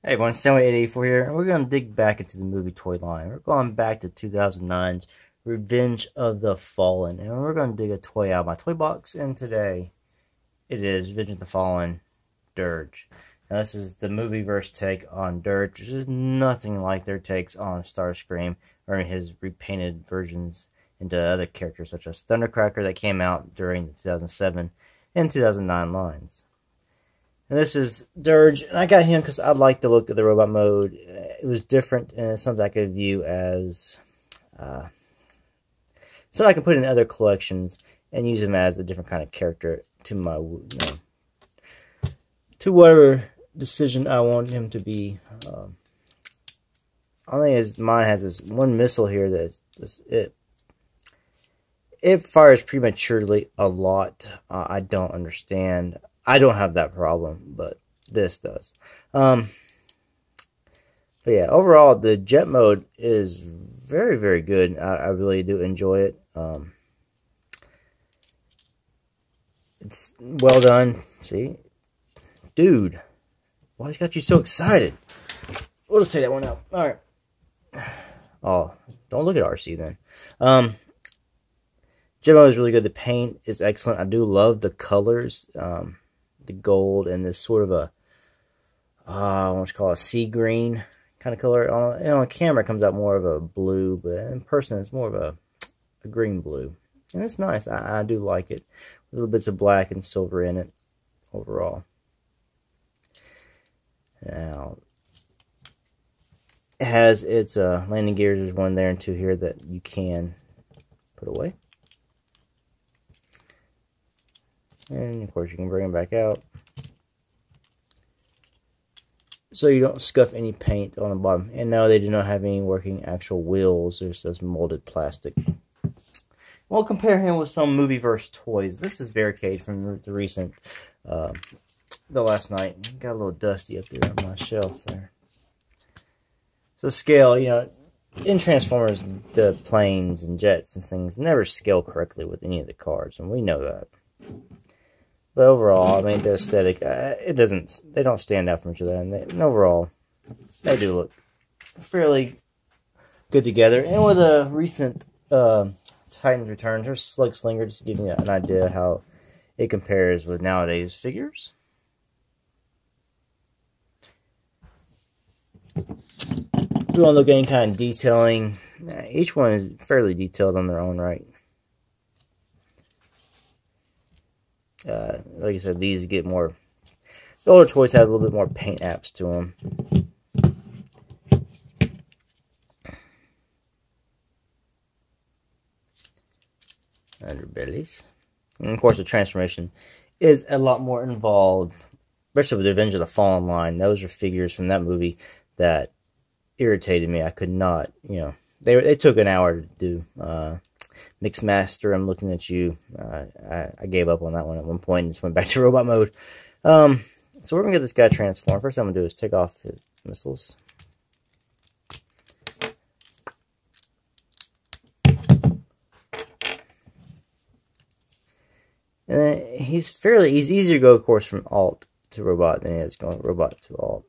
Hey everyone, Stanley884 here, and we're going to dig back into the movie toy line. We're going back to 2009's Revenge of the Fallen, and we're going to dig a toy out of my toy box, and today it is Revenge of the Fallen Dirge. Now this is the Movieverse take on Dirge, which is nothing like their takes on Starscream or his repainted versions into other characters such as Thundercracker that came out during the 2007 and 2009 lines. And this is Dirge, and I got him because I like the look of the robot mode. It was different, and it's something I could view as so I can put in other collections and use him as a different kind of character to my to whatever decision I want him to be. I think his mine has this one missile here that it fires prematurely a lot. I don't understand. I don't have that problem, but this does. But yeah, overall, the jet mode is very, very good. I really do enjoy it. It's well done. See? Dude, why's got you so excited? We'll just take that one out. Alright. Oh, don't look at RC then. Jet mode is really good. The paint is excellent. I do love the colors. The gold and this sort of a what you call a sea green kind of color. On camera it comes out more of a blue, but in person it's more of a green blue, and it's nice. I do like it. Little bits of black and silver in it overall. Now it has its landing gears. There's one there and two here that you can put away. And of course you can bring them back out so you don't scuff any paint on the bottom. And no, they do not have any working actual wheels. There's just molded plastic. We'll compare him with some Movieverse toys. This is Barricade from the recent the last night. Got a little dusty up there on my shelf there. So scale, you know, in Transformers, the planes and jets and things never scale correctly with any of the cars, and we know that. But overall, I mean, the aesthetic, they don't stand out from each other. And overall, they do look fairly good together. And with a recent Titans Returns, or Slug Slinger, just to give you an idea how it compares with nowadays figures. We won't look at any kind of detailing. Each one is fairly detailed on their own right. Like I said, these get more. The older toys have a little bit more paint apps to them. Underbellies. And of course, the transformation is a lot more involved, especially with the Revenge of the Fallen line. Those are figures from that movie that irritated me. I could not, you know, they took an hour to do. Mixmaster, I'm looking at you. I gave up on that one at one point and just went back to robot mode. So we're going to get this guy transformed. First thing I'm going to do is take off his missiles. And he's easier to go, of course, from alt to robot than it is going robot to alt.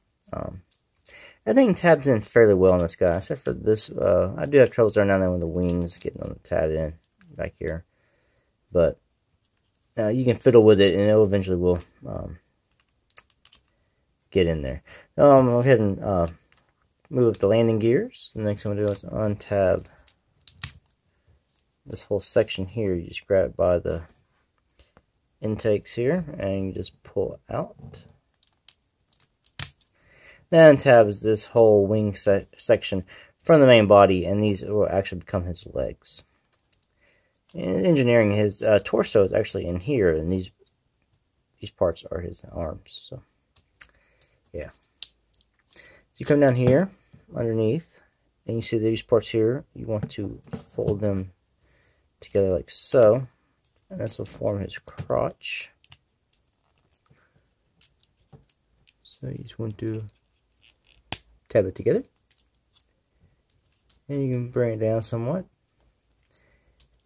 Everything tabs in fairly well on this guy, except for this. I do have troubles every now and then with the wings getting on the tab in back here, but you can fiddle with it, and it eventually will get in there. Now I'm going to go ahead and move up the landing gears. The next thing I'm going to do is untab this whole section here. You just grab it by the intakes here, and you just pull it out. Then untabs this whole wing section from the main body, and these will actually become his legs. And engineering, his torso is actually in here, and these parts are his arms. So, yeah. So you come down here, underneath, and you see these parts here. You want to fold them together like so, and this will form his crotch. So you just want to tab it together, and you can bring it down somewhat.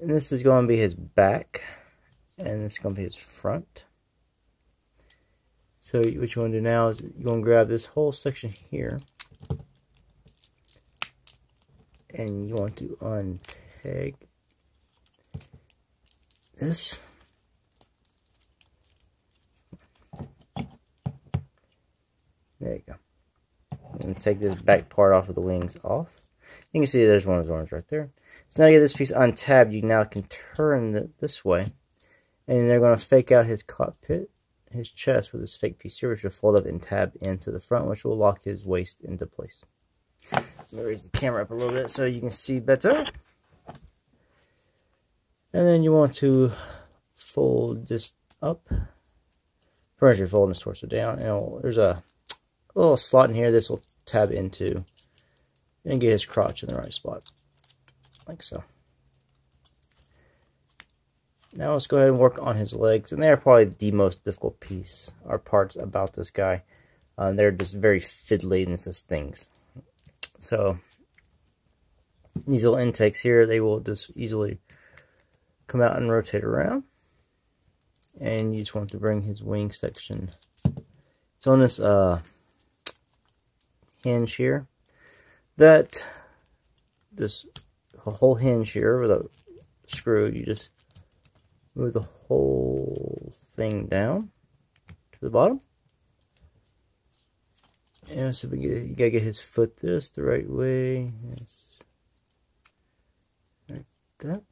And this is going to be his back, and this is going to be his front. So what you want to do now is you want to grab this whole section here, and you want to untag this. There you go. And take this back part off of the wings off. You can see there's one of his arms right there. So now you get this piece untabbed, you now can turn it this way. And they're going to fake out his cockpit, his chest with this fake piece here, which will fold up and tab into the front, which will lock his waist into place. Let me raise the camera up a little bit so you can see better. And then you want to fold this up. First, you're folding his torso down. And there's a little slot in here. This will tab into and get his crotch in the right spot, like so. Now let's go ahead and work on his legs, and they're probably the most difficult piece or parts about this guy. They're just very fiddly and just things. So these little intakes here, they will just easily come out and rotate around. And you just want to bring his wing section. It's on this hinge here. That this whole hinge here with a screw, you just move the whole thing down to the bottom. And so you gotta get his foot this the right way. Yes. Like that.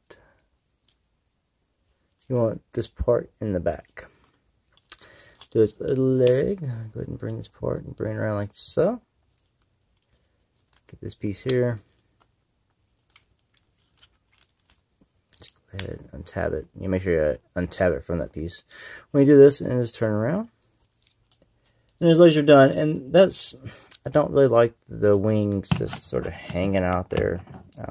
You want this part in the back. Do his little leg. Go ahead and bring this part and bring it around like so. Get this piece here. Just go ahead and untab it. You make sure you untab it from that piece. When you do this, and just turn around. And his legs are done. And that's, I don't really like the wings just sort of hanging out there. You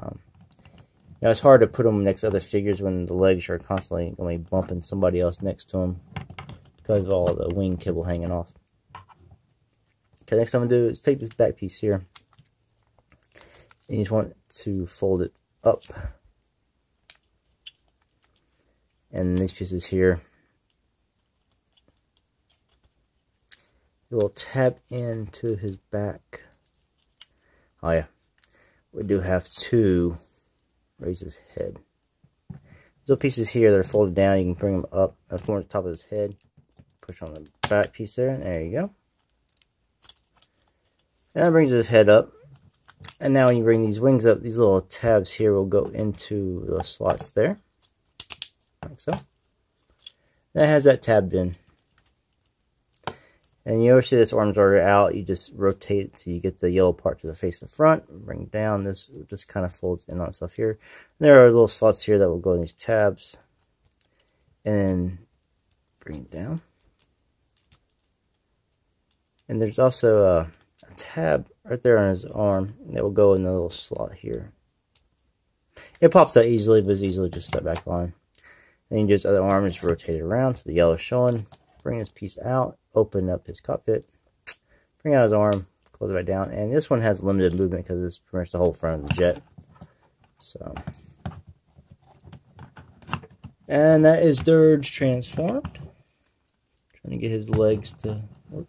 know, it's hard to put them next to other figures when the legs are constantly going to be bumping somebody else next to them because of all the wing kibble hanging off. Okay, next thing I'm going to do is take this back piece here. And you just want to fold it up. And these pieces here, it will tap into his back. Oh yeah, we do have to raise his head. These little pieces here that are folded down, you can bring them up and form the top of his head. Push on the back piece there, and there you go. And that brings his head up. And now when you bring these wings up, these little tabs here will go into the slots there. Like so. That has that tabbed in. And you ever see this arm's already out, you just rotate it till you get the yellow part to the face of the front. Bring it down. This just kind of folds in on itself here. And there are little slots here that will go in these tabs. And then bring it down. And there's also a tab right there on his arm that will go in the little slot here. It pops out easily, but it's easily just step back on. Then you just other arm is rotated around so the yellow is showing. Bring this piece out, open up his cockpit, bring out his arm, close it right down. And this one has limited movement because it's pretty much the whole front of the jet. So, and that is Dirge transformed. Trying to get his legs to work.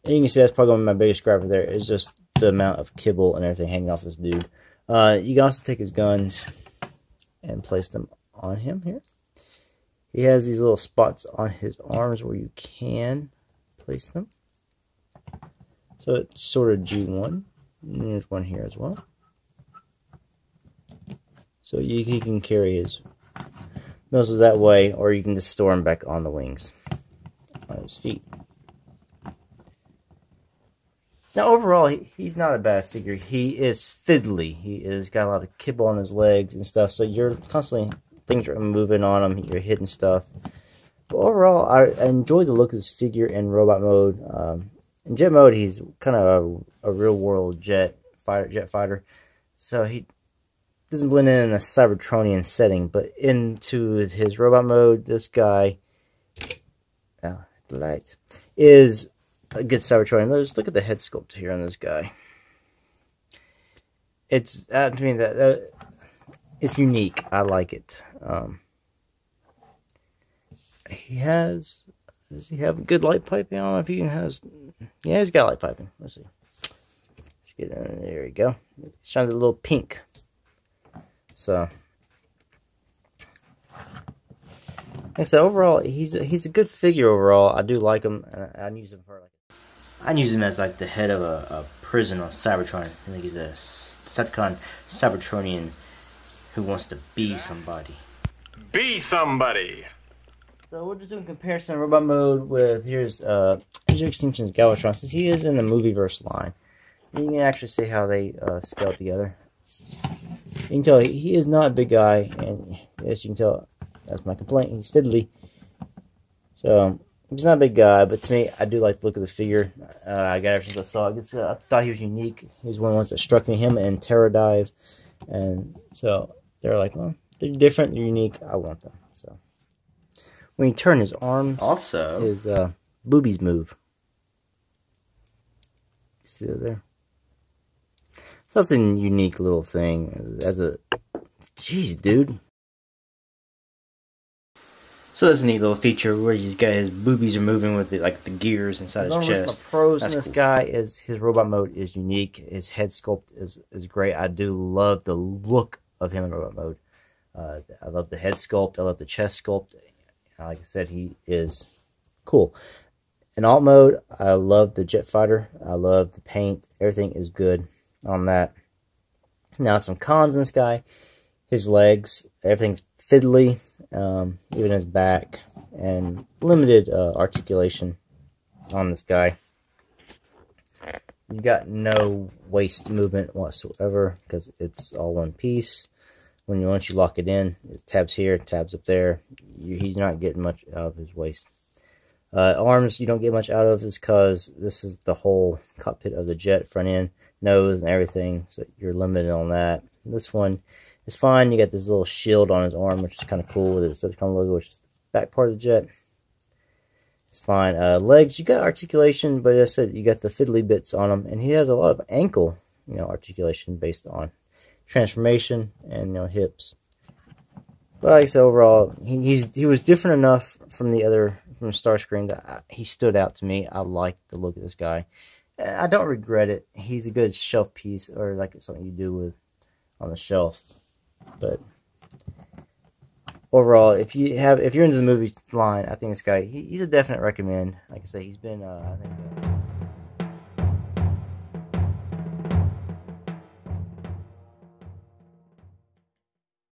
And you can see that's probably one of my biggest gripe right there is just the amount of kibble and everything hanging off this dude. You can also take his guns and place them on him here. He has these little spots on his arms where you can place them. So it's sort of G1. And there's one here as well. So he can carry his missiles that way, or you can just store them back on the wings, on his feet. Now overall, he's not a bad figure. He is fiddly. He is got a lot of kibble on his legs and stuff, so you're constantly, things are moving on him, you're hitting stuff. But overall, I enjoy the look of this figure in robot mode. In jet mode, he's kind of a real-world jet fighter. So he doesn't blend in a Cybertronian setting. But into his robot mode, this guy, the light, is a good Cybertronian. Let's look at the head sculpt here on this guy. It's, to me, it's unique. I like it. He has Does he have good light piping? I don't know if he has. Yeah, he's got light piping. Let's see. Let's get in. There we go. It's shines a little pink. So, like I said, overall, he's a good figure. Overall, I do like him. I use him for I use him as like the head of a prison on Cybertron. I think he's a Decepticon Cybertronian who wants to be somebody. Be somebody. So we're just doing comparison robot mode with here's Extinction's Galvatron. Since he is in the Movieverse line, you can actually see how they scale together. You can tell he is not a big guy, and as you can tell, that's my complaint. He's fiddly. So he's not a big guy, but to me, I do like the look of the figure. I got ever since I saw it. I thought he was unique. He was one of the ones that struck me. Him and Terra Dive, and so they're like, well, they're different, they're unique. I want them. So when you turn his arms, also his boobies move. See it there? So that's a unique little thing. As a, jeez, dude. So that's a neat little feature where he's got his boobies are moving with like the gears inside his chest. My pros in this guy is his robot mode is unique. His head sculpt is great. I do love the look of him in robot mode. I love the head sculpt. I love the chest sculpt. Like I said, he is cool. In alt mode, I love the jet fighter. I love the paint. Everything is good on that. Now some cons in this guy. His legs, everything's fiddly. Even his back, and limited articulation on this guy. You got no waist movement whatsoever because it's all one piece. Once you lock it in, it tabs here, tabs up there. He's not getting much out of his waist. Arms you don't get much out of is because this is the whole cockpit of the jet, front end, nose, and everything. So you're limited on that. This one is fine. You got this little shield on his arm, which is kind of cool with the Decepticon logo, which is the back part of the jet. It's fine. Legs, you got articulation, but as I said, you got the fiddly bits on him, and he has a lot of ankle, articulation based on transformation and hips. But like I said, overall, he was different enough from Starscream that he stood out to me. I like the look of this guy. I don't regret it. He's a good shelf piece, or like something you do with on the shelf. But overall, if you're into the movie line, I think this guy he's a definite recommend. Like I say, he's been I think